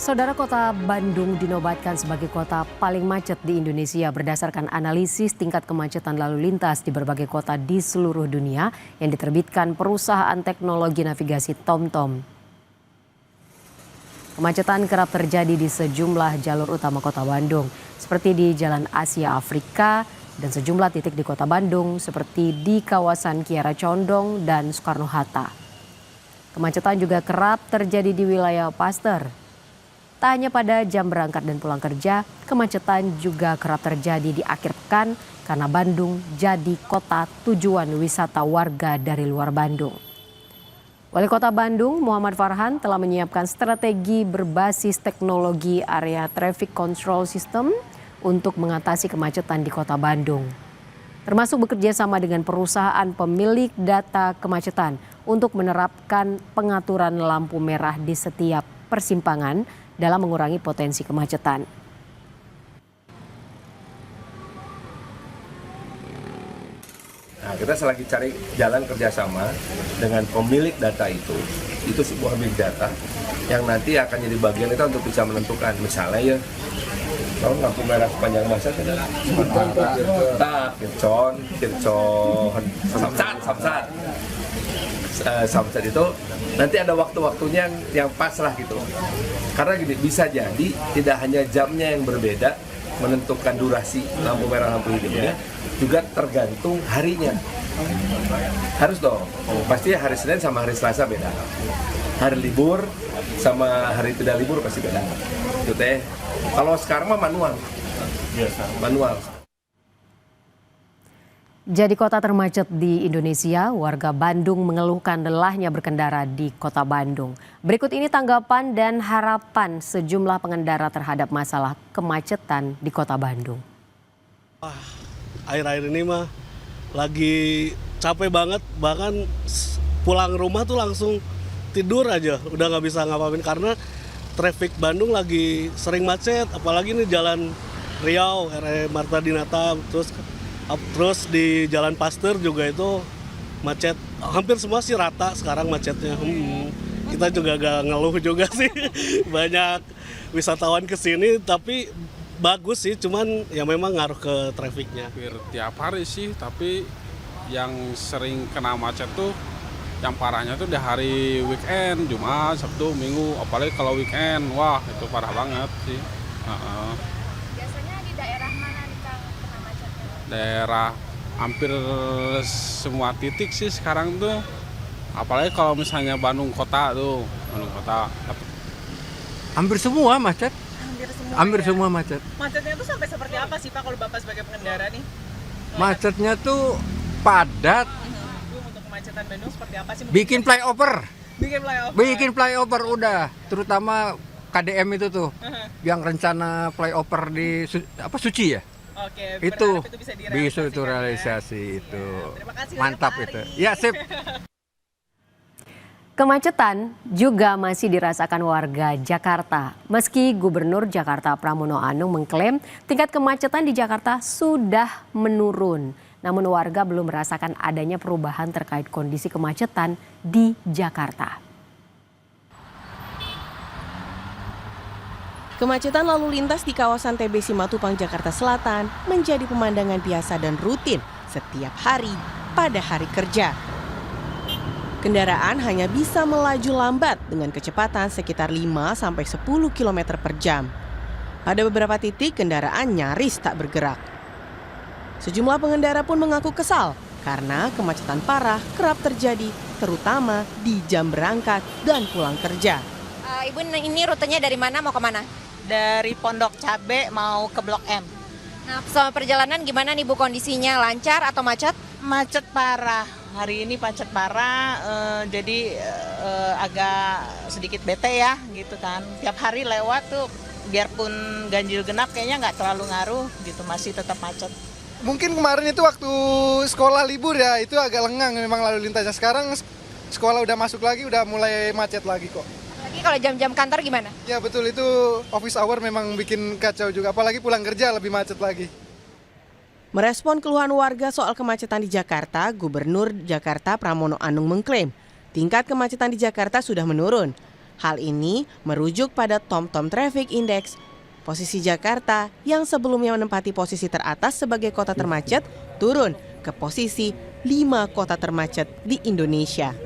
Saudara, kota Bandung dinobatkan sebagai kota paling macet di Indonesia berdasarkan analisis tingkat kemacetan lalu lintas di berbagai kota di seluruh dunia yang diterbitkan perusahaan teknologi navigasi TomTom. Kemacetan kerap terjadi di sejumlah jalur utama kota Bandung, seperti di Jalan Asia Afrika dan sejumlah titik di kota Bandung seperti di kawasan Kiara Condong dan Soekarno-Hatta. Kemacetan juga kerap terjadi di wilayah Pasteur. Tak hanya pada jam berangkat dan pulang kerja, kemacetan juga kerap terjadi di akhir pekan karena Bandung jadi kota tujuan wisata warga dari luar Bandung. Wali Kota Bandung, Muhammad Farhan, telah menyiapkan strategi berbasis teknologi area traffic control system untuk mengatasi kemacetan di Kota Bandung. Termasuk bekerja sama dengan perusahaan pemilik data kemacetan untuk menerapkan pengaturan lampu merah di setiap persimpangan dalam mengurangi potensi kemacetan. Nah, kita selagi cari jalan kerjasama dengan pemilik data itu sebuah big data yang nanti akan jadi bagian kita untuk bisa menentukan, misalnya ya, kalau lampu merah sepanjang masa ada Samsat itu nanti ada waktu-waktunya yang pas lah gitu. Karena gini, bisa jadi tidak hanya jamnya yang berbeda menentukan durasi lampu merah lampu hijaunya, juga tergantung harinya. Harus dong, pasti hari Senin sama hari Selasa beda. Hari libur sama hari tidak libur pasti beda. Itu teh. Kalau sekarang mah manual. Manual. Jadi kota termacet di Indonesia, warga Bandung mengeluhkan lelahnya berkendara di kota Bandung. Berikut ini tanggapan dan harapan sejumlah pengendara terhadap masalah kemacetan di kota Bandung. Akhir-akhir ini mah lagi capek banget, bahkan pulang rumah tuh langsung tidur aja, udah nggak bisa ngapain karena traffic Bandung lagi sering macet, apalagi nih jalan Riau, RE Marta Dinata, terus di Jalan Pasteur juga itu macet. Hampir semua sih rata sekarang macetnya. Kita juga agak ngeluh juga sih. Banyak wisatawan kesini tapi bagus sih, cuman ya memang ngaruh ke trafiknya. Hampir tiap hari sih, tapi yang sering kena macet tuh yang parahnya tuh di hari weekend, Jumat, Sabtu, Minggu. Apalagi kalau weekend, wah itu parah banget sih. Daerah hampir semua titik sih sekarang tuh, apalagi kalau misalnya Bandung kota. Hampir semua macet. Hampir ya? semua macet. Macetnya tuh sampai seperti apa sih Pak kalau Bapak sebagai pengendara nih? Macetnya tuh padat. Untuk kemacetan Bandung seperti apa sih? Bikin flyover. Bikin flyover udah, terutama KDM itu tuh. Yang rencana flyover di Suci ya? Oke, itu bisa itu realisasi itu. Terima kasih mantap itu. Ya, sip. Kemacetan juga masih dirasakan warga Jakarta. Meski Gubernur Jakarta Pramono Anung mengklaim tingkat kemacetan di Jakarta sudah menurun, namun warga belum merasakan adanya perubahan terkait kondisi kemacetan di Jakarta. Kemacetan lalu lintas di kawasan TB Simatupang, Jakarta Selatan menjadi pemandangan biasa dan rutin setiap hari pada hari kerja. Kendaraan hanya bisa melaju lambat dengan kecepatan sekitar 5-10 km per jam. Pada beberapa titik kendaraan nyaris tak bergerak. Sejumlah pengendara pun mengaku kesal karena kemacetan parah kerap terjadi terutama di jam berangkat dan pulang kerja. Ibu, ini rutenya dari mana mau ke mana? Dari Pondok Cabe mau ke Blok M. Nah, selama perjalanan gimana nih Bu, kondisinya lancar atau macet? Macet parah. Hari ini macet parah, jadi agak sedikit bete ya gitu kan. Tiap hari lewat tuh, biarpun ganjil genap kayaknya nggak terlalu ngaruh gitu, masih tetap macet. Mungkin kemarin itu waktu sekolah libur ya, itu agak lengang memang lalu lintasnya. Sekarang sekolah udah masuk lagi, udah mulai macet lagi kok. Lagi kalau jam-jam kantor gimana? Ya betul, itu office hour memang bikin kacau juga, apalagi pulang kerja lebih macet lagi. Merespon keluhan warga soal kemacetan di Jakarta, Gubernur Jakarta Pramono Anung mengklaim tingkat kemacetan di Jakarta sudah menurun. Hal ini merujuk pada TomTom Traffic Index. Posisi Jakarta yang sebelumnya menempati posisi teratas sebagai kota termacet turun ke posisi 5 kota termacet di Indonesia.